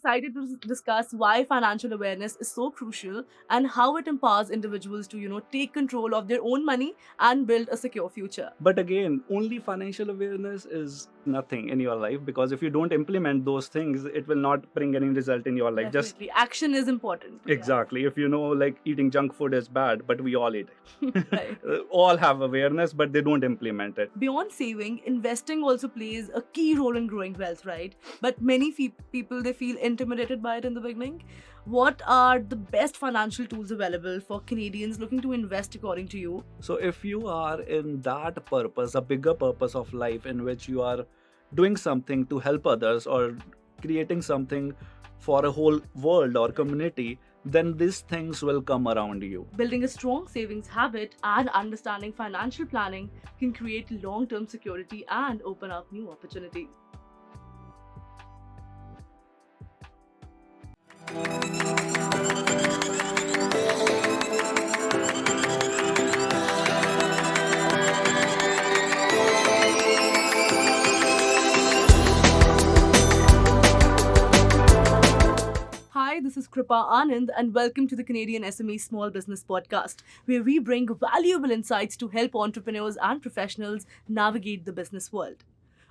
excited to discuss why financial awareness is so crucial and how it empowers individuals to, take control of their own money and build a secure future. But again, only financial awareness is nothing in your life, because if you don't implement those things, it will not bring any result in your life. Definitely. Action is important. Exactly. If you know, like, eating junk food is bad, but we all eat it. Right. All have awareness, but they don't implement it. Beyond saving, investing also plays a key role in growing wealth, right? But many people, they feel intimidated by it in the beginning. What are the best financial tools available for Canadians looking to invest according to you? So if you are in that purpose, a bigger purpose of life in which you are doing something to help others or creating something for a whole world or community, then these things will come around you. Building a strong savings habit and understanding financial planning can create long-term security and open up new opportunities. Hi, this is Kripa Anand, and welcome to the Canadian SME Small Business Podcast, where we bring valuable insights to help entrepreneurs and professionals navigate the business world.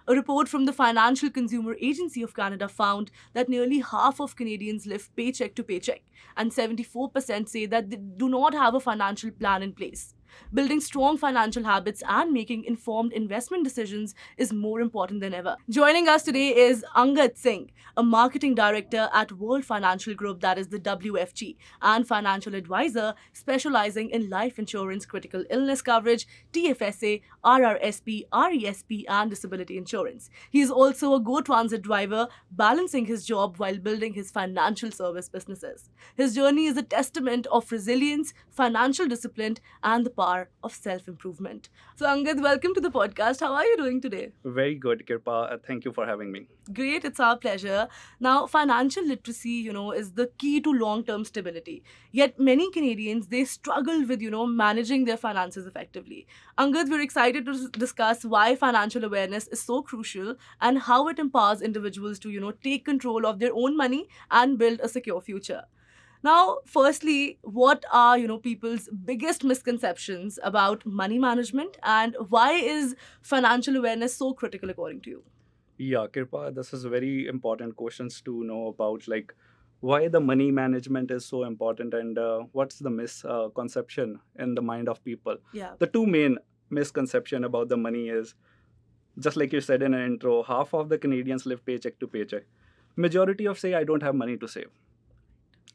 A report from the Financial Consumer Agency of Canada found that nearly half of Canadians live paycheck to paycheck, and 74% say that they do not have a financial plan in place. Building strong financial habits and making informed investment decisions is more important than ever. Joining us today is Angad Singh, a marketing director at World Financial Group, that is the WFG, and financial advisor specializing in life insurance, critical illness coverage, TFSA, RRSP, RESP, and disability insurance. He is also a Go Transit driver, balancing his job while building his financial service businesses. His journey is a testament of resilience, financial discipline, and the power of self-improvement. So Angad, welcome to the podcast. How are you doing today? Very good, Kripa. Thank you for having me. Great, it's our pleasure. Now, financial literacy, is the key to long-term stability. Yet many Canadians, they struggle with, managing their finances effectively. Angad, we're excited to discuss why financial awareness is so crucial and how it empowers individuals to, take control of their own money and build a secure future. Now, firstly, what are, people's biggest misconceptions about money management, and why is financial awareness so critical according to you? Yeah, Kripa, this is very important questions to know about, like, why the money management is so important, and what's the misconception in the mind of people. Yeah. The two main misconception about the money is, just like you said in an intro, half of the Canadians live paycheck to paycheck. Majority of say, I don't have money to save.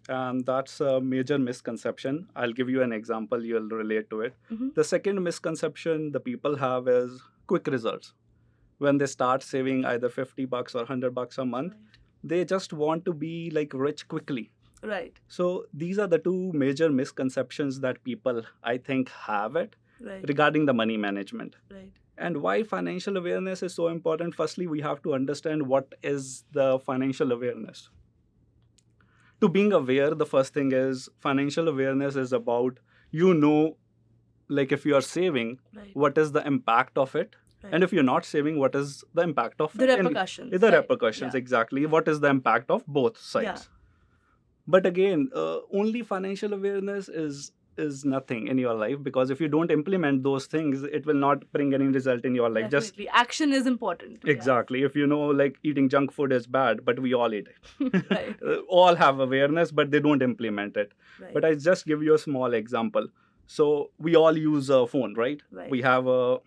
And that's a major misconception. I'll give you an example, you'll relate to it. Mm-hmm. The second misconception the people have is quick results. When they start saving either $50 or $100 a month, they just want to be like rich quickly. Right. So these are the two major misconceptions that people, I think, have it regarding the money management. Right. And why financial awareness is so important. Firstly, we have to understand what is the financial awareness. To being aware, the first thing is financial awareness is about, like, if you are saving, what is the impact of it? Right. And if you're not saving, what is the impact of the repercussions? The repercussions, exactly. What is the impact of both sides? Yeah. But again, only financial awareness is nothing in your life, because if you don't implement those things, it will not bring any result in your life. Definitely. Action is important. Exactly. Yeah. If you know, like, eating junk food is bad, but we all eat it. Right. All have awareness, but they don't implement it. Right. But I just give you a small example. So we all use a phone, right? We have a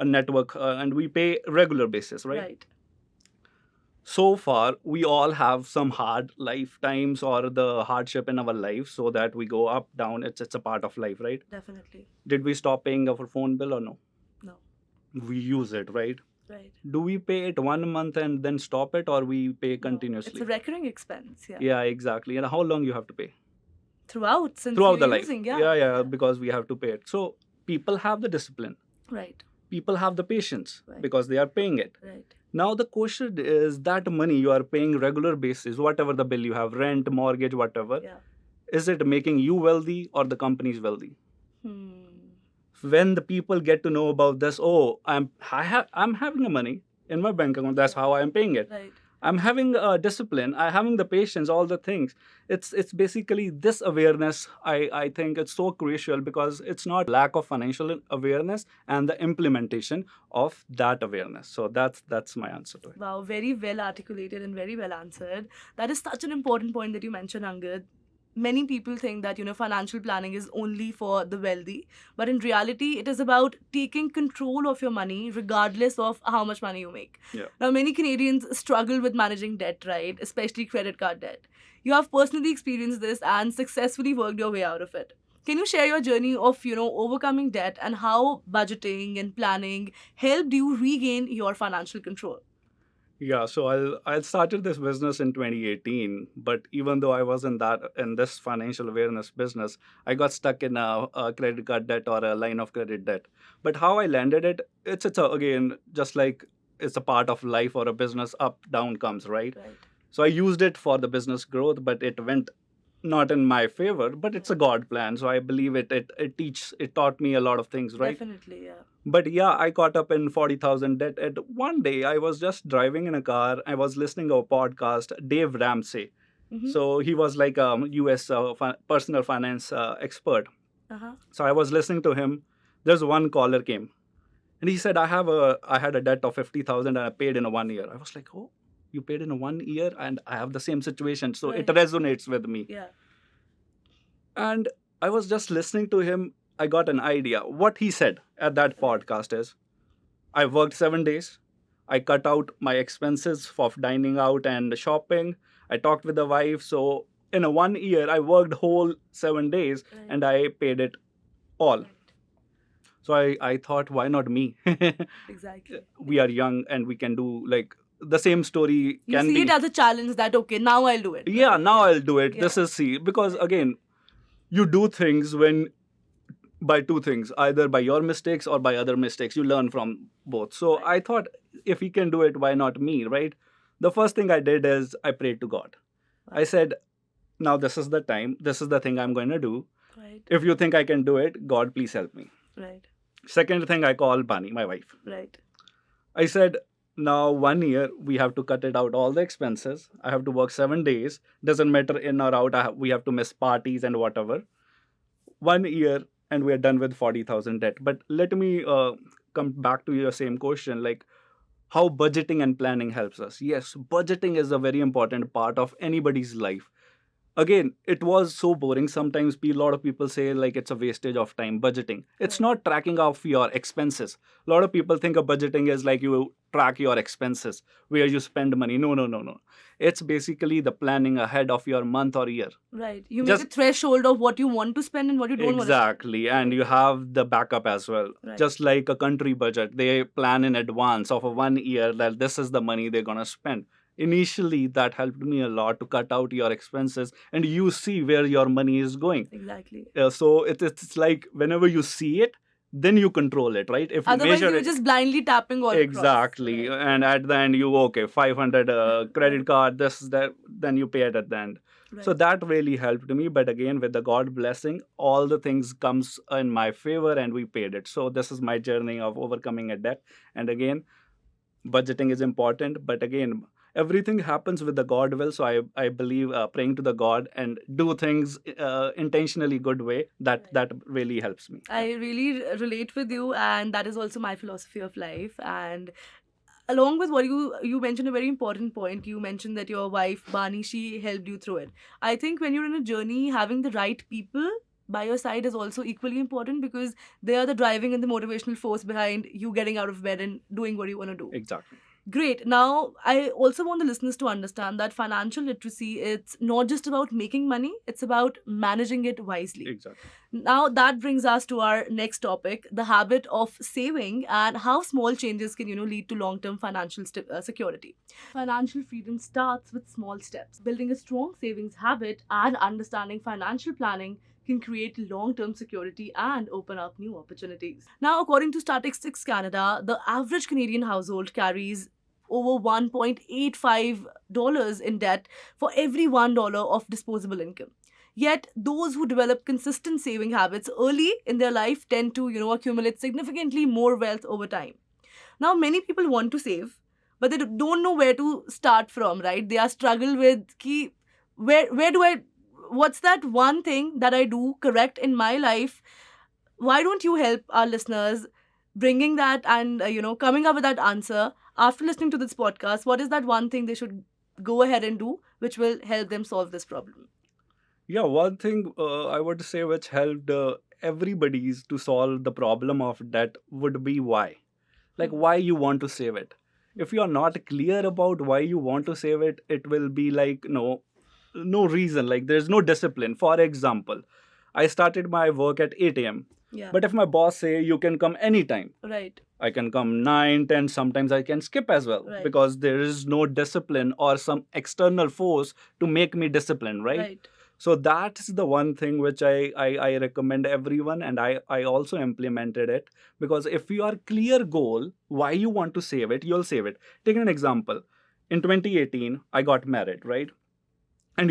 network and we pay regular basis, right? So far, we all have some hard lifetimes or the hardship in our life, so that we go up, down. It's a part of life, right? Definitely. Did we stop paying our phone bill or no? No. We use it, right? Right. Do we pay it 1 month and then stop it, or we pay continuously? It's a recurring expense. Yeah. Yeah, exactly. And how long you have to pay? Throughout the life. Using, yeah, because we have to pay it. So people have the discipline. Right. People have the patience because they are paying it. Right. Now the question is that money you are paying regular basis, whatever the bill you have, rent, mortgage, whatever, is it making you wealthy or the company is wealthy? When the people get to know about this, I'm having a money in my bank account, that's how I am paying it. Right. I'm having discipline, I'm having the patience, all the things. It's basically this awareness. I think it's so crucial, because it's not lack of financial awareness and the implementation of that awareness. So that's my answer to it. Wow, very well articulated and very well answered. That is such an important point that you mentioned, Angad. Many people think that financial planning is only for the wealthy, but in reality it is about taking control of your money regardless of how much money you make. Yeah. Now many Canadians struggle with managing debt, right? Especially credit card debt. You have personally experienced this and successfully worked your way out of it. Can you share your journey of overcoming debt and how budgeting and planning helped you regain your financial control? Yeah, so I started this business in 2018, but even though I was in this financial awareness business, I got stuck in a credit card debt or a line of credit debt. But how I landed it, again, just like it's a part of life or a business, up down comes, right? Right. So I used it for the business growth, but it went not in my favor. But it's a God plan, so I believe it taught me a lot of things, right? Definitely, yeah. But yeah, I caught up in 40,000 debt. And one day I was just driving in a car. I was listening to a podcast, Dave Ramsey. Mm-hmm. So he was like a US personal finance expert. Uh-huh. So I was listening to him. There's one caller came and he said, I had a debt of 50,000 and I paid in a 1 year. I was like, oh, you paid in a 1 year and I have the same situation. So it resonates with me. Yeah. And I was just listening to him. I got an idea. What he said at that podcast is, I worked 7 days. I cut out my expenses of dining out and shopping. I talked with the wife. So in a 1 year, I worked whole 7 days and I paid it all. Right. So I thought, why not me? Exactly. We are young and we can do like the same story. You see it as a challenge that, okay, now I'll do it. Yeah, now I'll do it. Yeah. This is because again, you do things by two things, either by your mistakes or by other mistakes. You learn from both. So I thought, if he can do it, why not me, right? The first thing I did is I prayed to God. I said, now this is the time. This is the thing I'm going to do. Right. If you think I can do it, God, please help me. Right. Second thing, I called Bani, my wife. Right. I said, now 1 year, we have to cut it out all the expenses. I have to work 7 days. Doesn't matter in or out. We have to miss parties and whatever. 1 year, and we are done with 40,000 debt. But let me come back to your same question, like how budgeting and planning helps us. Yes, budgeting is a very important part of anybody's life. Again, it was so boring. Sometimes a lot of people say like it's a wastage of time, budgeting. It's not tracking off your expenses. A lot of people think of budgeting as like you track your expenses, where you spend money. No. It's basically the planning ahead of your month or year. Right. You make a threshold of what you want to spend and what you don't want to spend. Exactly. And you have the backup as well. Right. Just like a country budget, they plan in advance of a 1 year that this is the money they're going to spend. Initially, that helped me a lot to cut out your expenses and you see where your money is going. Exactly. So it's like whenever you see it, then you control it, right? If you Otherwise, measure you're it, just blindly tapping all exactly. across. And at the end, 500 credit card, this, that, then you pay it at the end. Right. So that really helped me. But again, with the God blessing, all the things comes in my favor and we paid it. So this is my journey of overcoming a debt. And again, budgeting is important. But again, everything happens with the God will. So I believe praying to the God and do things intentionally good way, that really helps me. I really relate with you, and that is also my philosophy of life. And along with what you mentioned, a very important point. You mentioned that your wife, Bani, she helped you through it. I think when you're in a journey, having the right people by your side is also equally important, because they are the driving and the motivational force behind you getting out of bed and doing what you want to do. Exactly. Great. Now, I also want the listeners to understand that financial literacy, it's not just about making money, it's about managing it wisely. Exactly. Now, that brings us to our next topic, the habit of saving and how small changes can, lead to long-term financial security. Financial freedom starts with small steps. Building a strong savings habit and understanding financial planning can create long-term security and open up new opportunities. Now, according to Statistics Canada, the average Canadian household carries over $1.85 in debt for every $1 of disposable income. Yet, those who develop consistent saving habits early in their life tend to, accumulate significantly more wealth over time. Now, many people want to save, but they don't know where to start from, right? They are struggle with where do I, what's that one thing that I do correct in my life? Why don't you help our listeners bringing that and coming up with that answer after listening to this podcast? What is that one thing they should go ahead and do which will help them solve this problem? Yeah, one thing I would say which helped everybody's to solve the problem of debt would be why. Like why you want to save it. If you are not clear about why you want to save it, it will be like no reason. Like there's no discipline. For example, I started my work at 8 a.m. Yeah. But if my boss say you can come anytime, right, I can come 9, 10, sometimes I can skip as well, right, because there is no discipline or some external force to make me disciplined, right? So that's the one thing which I recommend everyone, and I also implemented it, because if you are clear goal, why you want to save it, you'll save it. Take an example. In 2018, I got married, right? And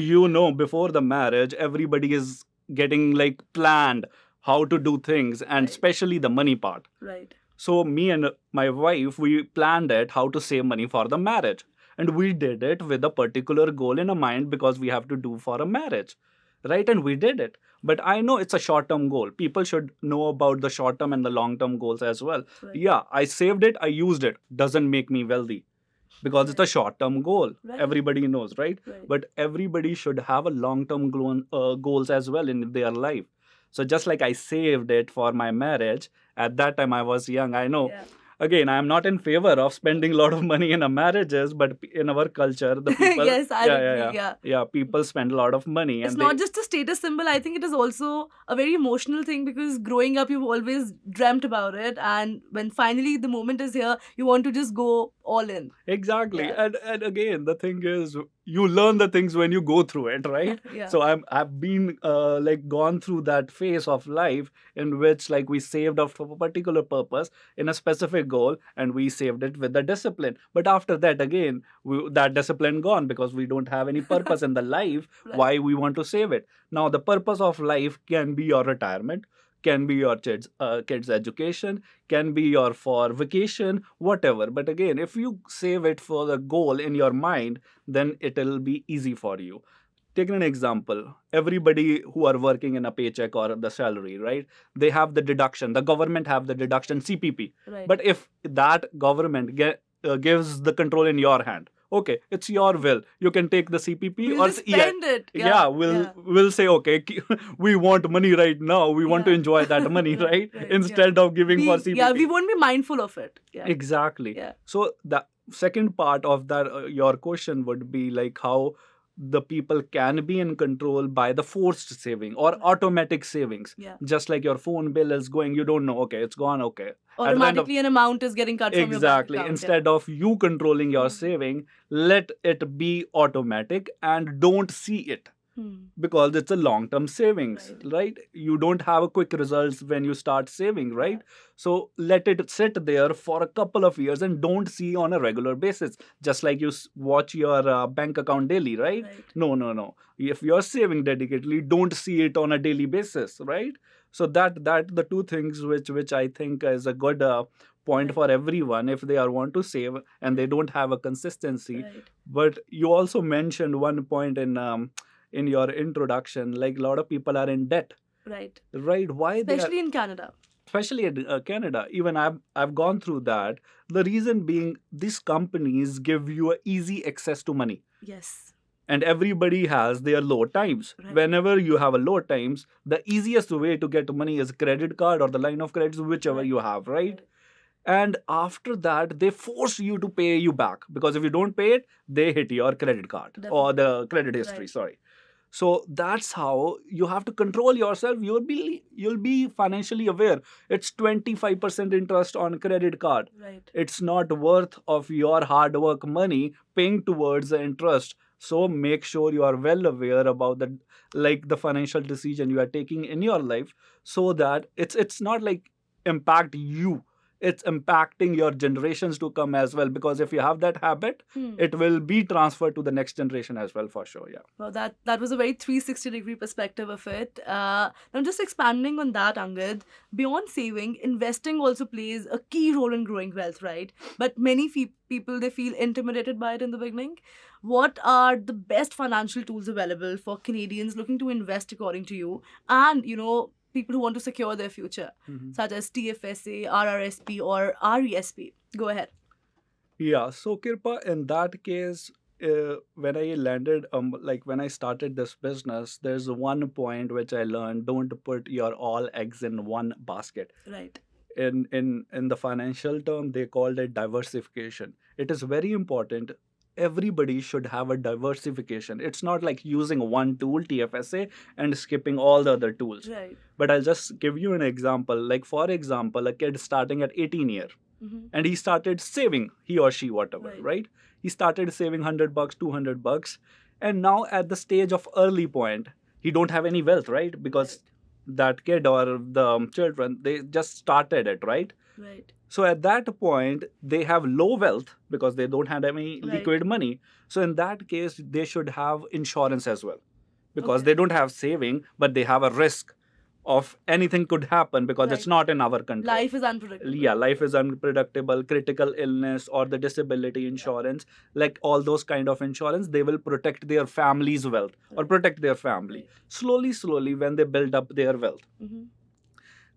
before the marriage, everybody is getting like planned how to do things, and especially the money part. Right. So me and my wife, we planned it how to save money for the marriage. And we did it with a particular goal in a mind, because we have to do for a marriage, right? And we did it. But I know it's a short-term goal. People should know about the short-term and the long-term goals as well. Right. Yeah, I saved it, I used it. Doesn't make me wealthy, because it's a short-term goal. Right. Everybody knows, right? But everybody should have a long-term goals as well in their life. So just like I saved it for my marriage, at that time I was young, I know. Yeah. Again, I am not in favor of spending a lot of money in a marriages, but in our culture, the people... yes, I agree. Yeah, people spend a lot of money. It's not just a status symbol. I think it is also a very emotional thing, because growing up, you've always dreamt about it. And when finally the moment is here, you want to just go all in. Exactly. Yeah. And again, the thing is, you learn the things when you go through it, right? Yeah. So I've been gone through that phase of life in which we saved up for a particular purpose in a specific goal, and we saved it with the discipline. But after that, again, that discipline gone, because we don't have any purpose in the life. Right. Why we want to save it. Now, the purpose of life can be your retirement, can be your kids' education, can be your for vacation, whatever. But again, if you save it for the goal in your mind, then it will be easy for you. Taking an example, everybody who are working in a paycheck or the salary, right? They have the deduction. The government have the deduction, CPP. Right. But if that government gives the control in your hand, okay, it's your will. You can take the CPP or spend it. Yeah, we'll say, okay, we want money right now. We want to enjoy that money, right? Instead of giving for CPP. Yeah, we won't be mindful of it. Yeah. Exactly. Yeah. So the second part of that, your question would be how the people can be in control by the forced saving or automatic savings. Yeah. Just like your phone bill is going, you don't know, okay, it's gone, okay. Automatically an amount is getting cut from your bank account. Instead of you controlling your saving, let it be automatic and don't see it. Because it's a long-term savings, right? You don't have a quick results when you start saving, right? Yeah. So let it sit there for a couple of years and don't see on a regular basis. Just like you watch your bank account daily, right? No. If you're saving dedicatedly, don't see it on a daily basis, right? So that the two things which I think is a good point for everyone if they want to save and they don't have a consistency. Right. But you also mentioned one point in your introduction, a lot of people are in debt. Right. Why? Especially in Canada. Especially in Canada. Even I've gone through that. The reason being, these companies give you easy access to money. Yes. And everybody has their low times. Right. Whenever you have a low times, the easiest way to get money is credit card or the line of credit, whichever you have, right? And after that, they force you to pay you back. Because if you don't pay it, they hit your credit card. Definitely. Or the credit history, sorry. So that's how you have to control yourself. You'll be financially aware. It's 25% interest on credit card. Right. It's not worth of your hard work money paying towards the interest. So make sure you are well aware about the financial decision you are taking in your life, so that it's not impact you. it's impacting your generations to come as well, because if you have that habit, it will be transferred to the next generation as well, for sure. Yeah. Well, that was a very 360-degree perspective of it. Now, just expanding on that, Angad, beyond saving, investing also plays a key role in growing wealth, right? But many people, they feel intimidated by it in the beginning. What are the best financial tools available for Canadians looking to invest according to you? And, people who want to secure their future, such as TFSA, RRSP, or RESP. Go ahead. Yeah. So, Kirpa, in that case, when I landed, like when I started this business, there's one point which I learned: don't put your all eggs in one basket. Right. In the financial term, they called it diversification. It is very important. Everybody should have a diversification. It's not like using one tool, TFSA, and skipping all the other tools. Right. But I'll just give you an example. Like, for example, a kid starting at 18 year, and he started saving, he or she, whatever, right? He started saving $100, $200, and now at the stage of early point, he don't have any wealth, right? Because that kid or the children, they just started it, right? Right. So at that point, they have low wealth because they don't have any liquid money. So in that case, they should have insurance as well, because they don't have saving, but they have a risk of anything could happen, because it's not in our control. Life is unpredictable. Yeah, life is unpredictable. Critical illness or the disability insurance, like all those kind of insurance, they will protect their family's wealth or protect their family. Slowly, when they build up their wealth.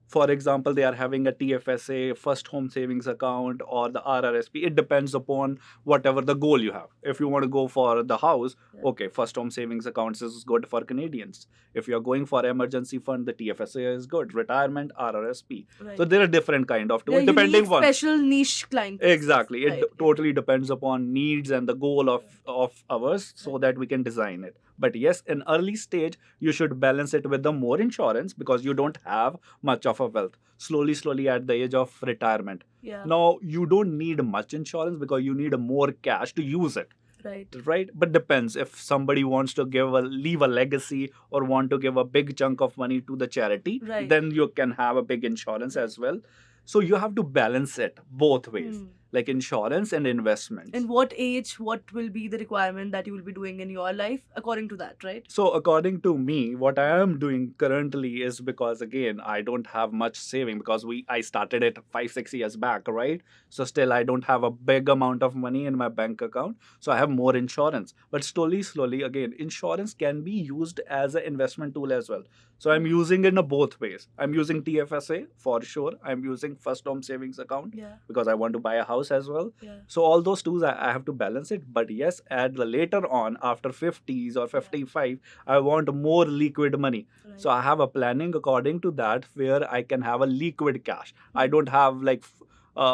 For example, they are having a TFSA, first home savings account, or the RRSP. It depends upon whatever the goal you have. If you want to go for the house, okay, first home savings accounts is good for Canadians. If you're going for emergency fund, the TFSA is good. Retirement, RRSP. Right. So there are different kind of tools, depending on special niche clients. Exactly. It totally depends upon needs and the goal of ours, so that we can design it. But yes, in early stage, you should balance it with the more insurance, because you don't have much of a wealth. Slowly at the age of retirement. Yeah. Now, you don't need much insurance because you need more cash to use it. Right. But depends. If somebody wants to leave a legacy or want to give a big chunk of money to the charity, then you can have a big insurance as well. So you have to balance it both ways, like insurance and investments. In what age, what will be the requirement that you will be doing in your life according to that, right? So according to me, what I am doing currently is, because again, I don't have much saving, because I started it 5-6 years back, right? So still I don't have a big amount of money in my bank account. So I have more insurance. But slowly, again, insurance can be used as an investment tool as well. So I'm using it in both ways. I'm using TFSA for sure. I'm using first home savings account because I want to buy a house as well. So all those tools, I have to balance it. But yes, at the later on, after 50s or 55, I want more liquid money. So I have a planning according to that, where I can have a liquid cash. I don't have like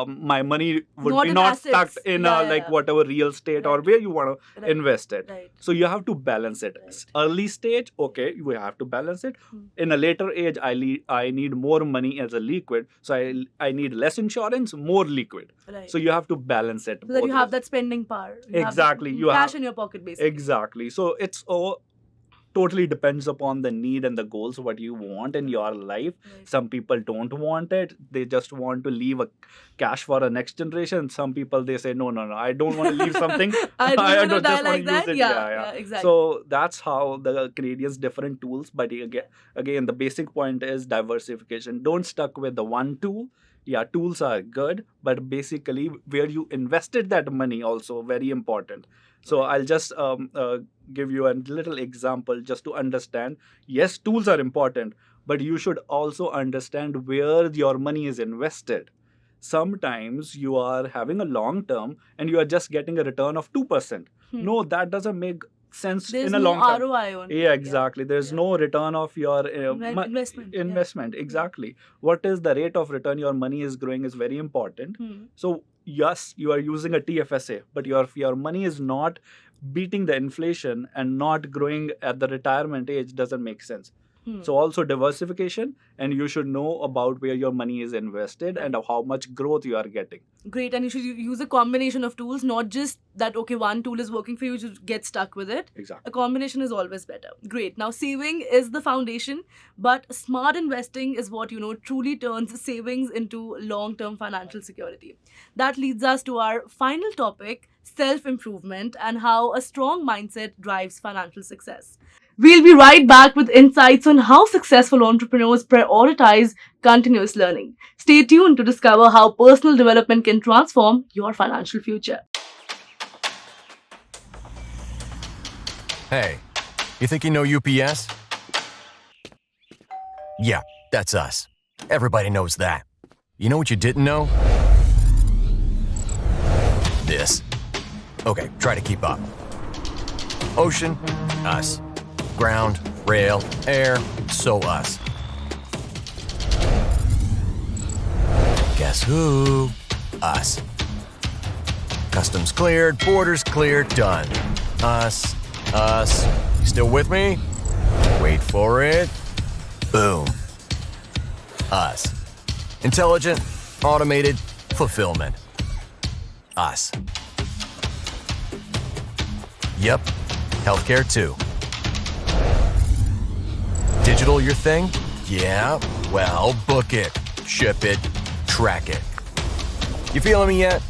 my money would be not stuck in whatever real estate or where you want to invest it. So you have to balance it. Early stage, okay, you have to balance it. In a later age, I need more money as a liquid. So I need less insurance, more liquid. So you have to balance it. So that you have that spending power. Exactly. You have cash in your pocket, basically. Exactly. So it's all totally depends upon the need and the goals, what you want in your life. Some people don't want it. They just want to leave a cash for a next generation. Some people, they say, no, I don't want to leave something. I don't just want to use it. Yeah, exactly. So that's how the Canadians different tools. But again, the basic point is diversification. Don't stuck with the one tool. Yeah, tools are good, but basically where you invested that money also very important. So I'll just give you a little example just to understand. Yes, tools are important, but you should also understand where your money is invested. Sometimes you are having a long term and you are just getting a return of 2%. No, that doesn't make sense in a long term. ROI on Yeah, exactly. There's no return of your investment. Exactly. What is the rate of return your money is growing is very important. So yes, you are using a TFSA, but your money is not beating the inflation and not growing at the retirement age doesn't make sense. So also diversification, and you should know about where your money is invested and how much growth you are getting. Great, and you should use a combination of tools, not just that, okay, one tool is working for you, you should get stuck with it. Exactly. A combination is always better. Great. Now, saving is the foundation, but smart investing is what, truly turns savings into long-term financial security. That leads us to our final topic, self-improvement, and how a strong mindset drives financial success. We'll be right back with insights on how successful entrepreneurs prioritize continuous learning. Stay tuned to discover how personal development can transform your financial future. Hey, you think you know UPS? Yeah, that's us. Everybody knows that. You know what you didn't know? This. Okay, try to keep up. Ocean, us. Ground, rail, air, so us. Guess who? Us. Customs cleared, borders cleared, done. Us. You still with me? Wait for it. Boom. Us. Intelligent, automated, fulfillment. Us. Yep, healthcare too. Digital your thing? Yeah, well, book it, ship it, track it. You feeling me yet?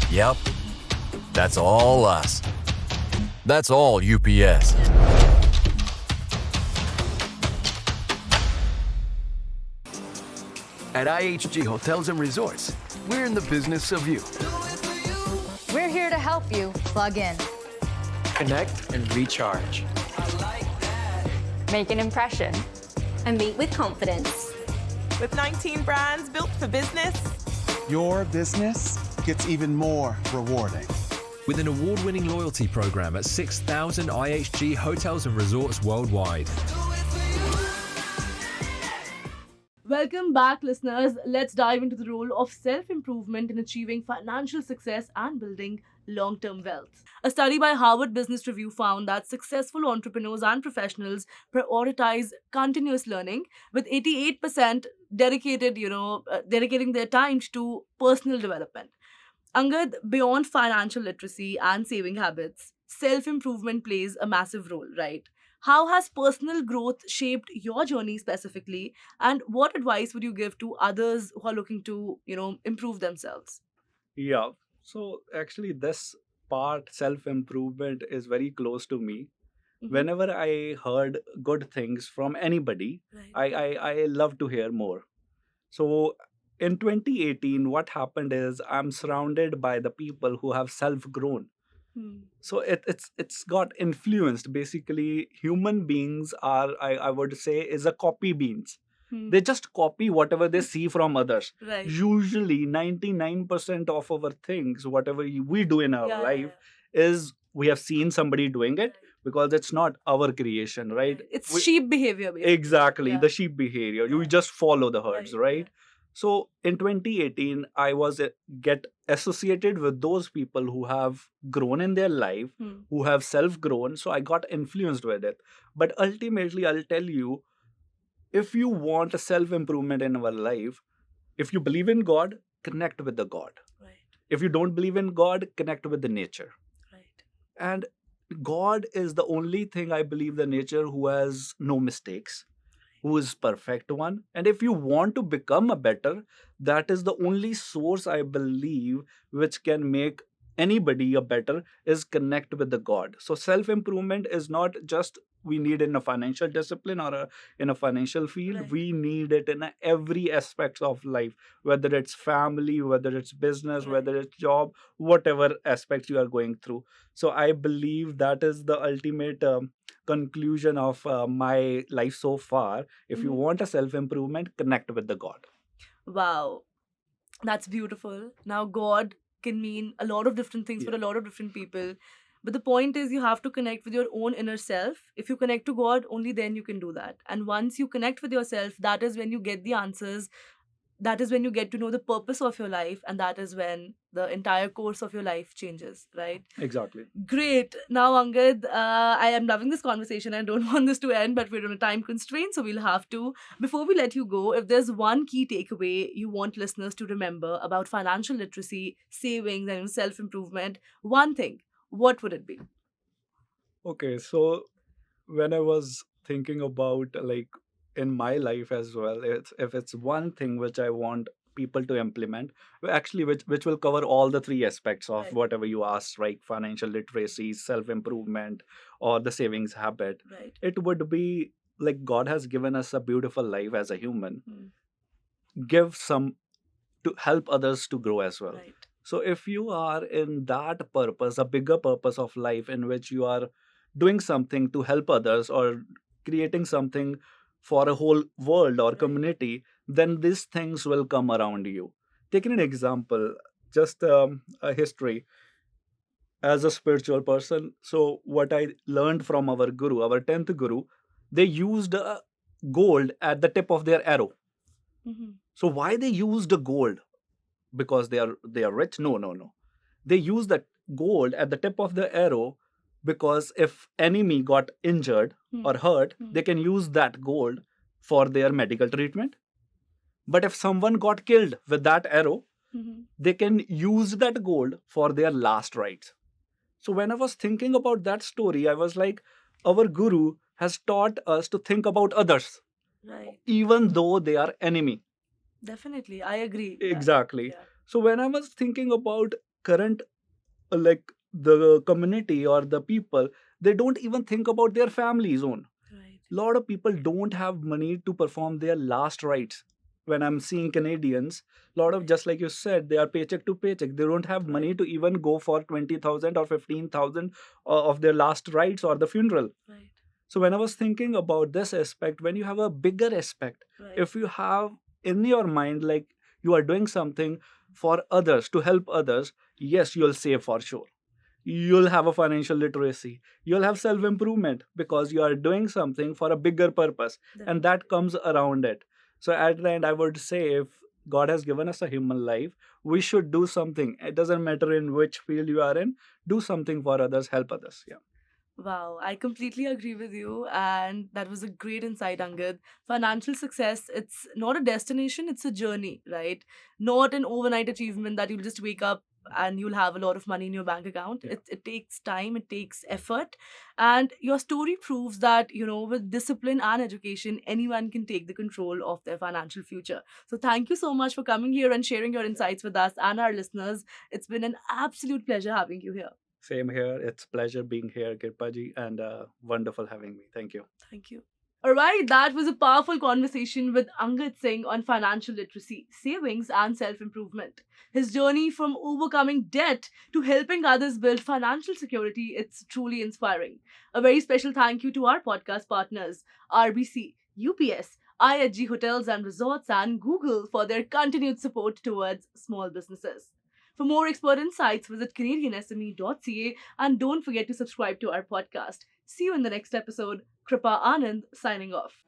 Yep, that's all us. That's all UPS. At IHG Hotels and Resorts, we're in the business of you. We're here to help you plug in, connect and recharge, make an impression, and meet with confidence. With 19 brands built for business, your business gets even more rewarding. With an award-winning loyalty program at 6,000 IHG hotels and resorts worldwide. Welcome back, listeners. Let's dive into the role of self-improvement in achieving financial success and building long-term wealth. A study by Harvard Business Review found that successful entrepreneurs and professionals prioritize continuous learning, with 88% dedicating their time to personal development. Angad, beyond financial literacy and saving habits, self-improvement plays a massive role, right? How has personal growth shaped your journey specifically, and what advice would you give to others who are looking to, improve themselves? Yeah. So actually, this part, self-improvement, is very close to me. Mhm. Whenever I heard good things from anybody, Right. I love to hear more. So in 2018, what happened is I'm surrounded by the people who have self-grown. So it's got influenced. Basically, human beings are, I would say, is a copy beans. They just copy whatever they see from others. Right. Usually 99% of our things, whatever we do in our Yeah, life, is we have seen somebody doing it, because it's not our creation, right? It's sheep behavior, basically. Exactly, Yeah. the sheep behavior. You just follow the herds, right? Yeah. So in 2018, I was get associated with those people who have grown in their life, who have self-grown. So I got influenced with it. But ultimately, I'll tell you, if you want a self-improvement in our life, if you believe in God, connect with the God. Right. If you don't believe in God, connect with the nature. Right. And God is the only thing, I believe, the nature who has no mistakes, who is perfect one. And if you want to become a better, that is the only source, I believe, which can make anybody a better, is connect with the God. So self-improvement is not just we need in a financial discipline or in a financial field. Right. We need it in every aspect of life, whether it's family, whether it's business, Right. whether it's job, whatever aspect you are going through. So I believe that is the ultimate conclusion of my life so far. If you want a self-improvement, connect with the God. Wow. That's beautiful. Now, God can mean a lot of different things for Yeah. a lot of different people. But the point is, you have to connect with your own inner self. If you connect to God, only then you can do that. And once you connect with yourself, that is when you get the answers that is when you get to know the purpose of your life, and that is when the entire course of your life changes, right? Exactly. Great. Now, Angad, I am loving this conversation. I don't want this to end, but we're on a time constraint, so we'll have to. Before we let you go, if there's one key takeaway you want listeners to remember about financial literacy, savings, and self-improvement, one thing, what would it be? Okay, so when I was thinking about like in my life as well, if it's one thing which I want people to implement, actually which will cover all the three aspects of Right. whatever you asked, right? Financial literacy, self-improvement, or the savings habit. Right. It would be like God has given us a beautiful life as a human. Hmm. Give some to help others to grow as well. Right. So if you are in that purpose, a bigger purpose of life in which you are doing something to help others or creating something for a whole world or Right. community, then these things will come around you. Taking an example, just a history as a spiritual person. So what I learned from our guru, our 10th guru, they used gold at the tip of their arrow. Mhm. So why they used the gold? Because they are rich? No. They use that gold at the tip of the arrow because if enemy got injured Hmm. or hurt, Hmm. they can use that gold for their medical treatment. But if someone got killed with that arrow, Mhm. they can use that gold for their last rites. So when I was thinking about that story, I was like, our guru has taught us to think about others, Right. even though they are enemy. Definitely. I agree. Yeah. Exactly. Yeah. So when I was thinking about current, like the community or the people, they don't even think about their family's own. Right. Lot of people don't have money to perform their last rites. When I'm seeing Canadians, lot of, just like you said, they are paycheck to paycheck. They don't have money to even go for 20,000 or 15,000 of their last rites or the funeral. Right. So when I was thinking about this aspect, when you have a bigger aspect, Right. if you have in your mind like you are doing something for others to help others, yes, you'll save for sure. You'll have a financial literacy. You'll have self improvement because you are doing something for a bigger purpose, and that comes around it. So at the end, I would say if God has given us a human life, we should do something. It doesn't matter in which field you are in. Do something for others. Help others. Yeah. Wow, I completely agree with you. And that was a great insight, Angad. Financial success, it's not a destination, it's a journey, right? Not an overnight achievement that you'll just wake up and you'll have a lot of money in your bank account. Yeah. It takes time, it takes effort. And your story proves that, with discipline and education, anyone can take the control of their financial future. So thank you so much for coming here and sharing your insights with us and our listeners. It's been an absolute pleasure having you here. Same here. It's pleasure being here, Kirpaji, and wonderful having me. Thank you. Thank you. All right, that was a powerful conversation with Angad Singh on financial literacy, savings, and self improvement. His journey from overcoming debt to helping others build financial security, it's truly inspiring. A very special thank you to our podcast partners, RBC, UPS, IHG Hotels and Resorts, and Google for their continued support towards small businesses. For more expert insights, visit CanadianSME.ca and don't forget to subscribe to our podcast. See you in the next episode. Kripa Anand signing off.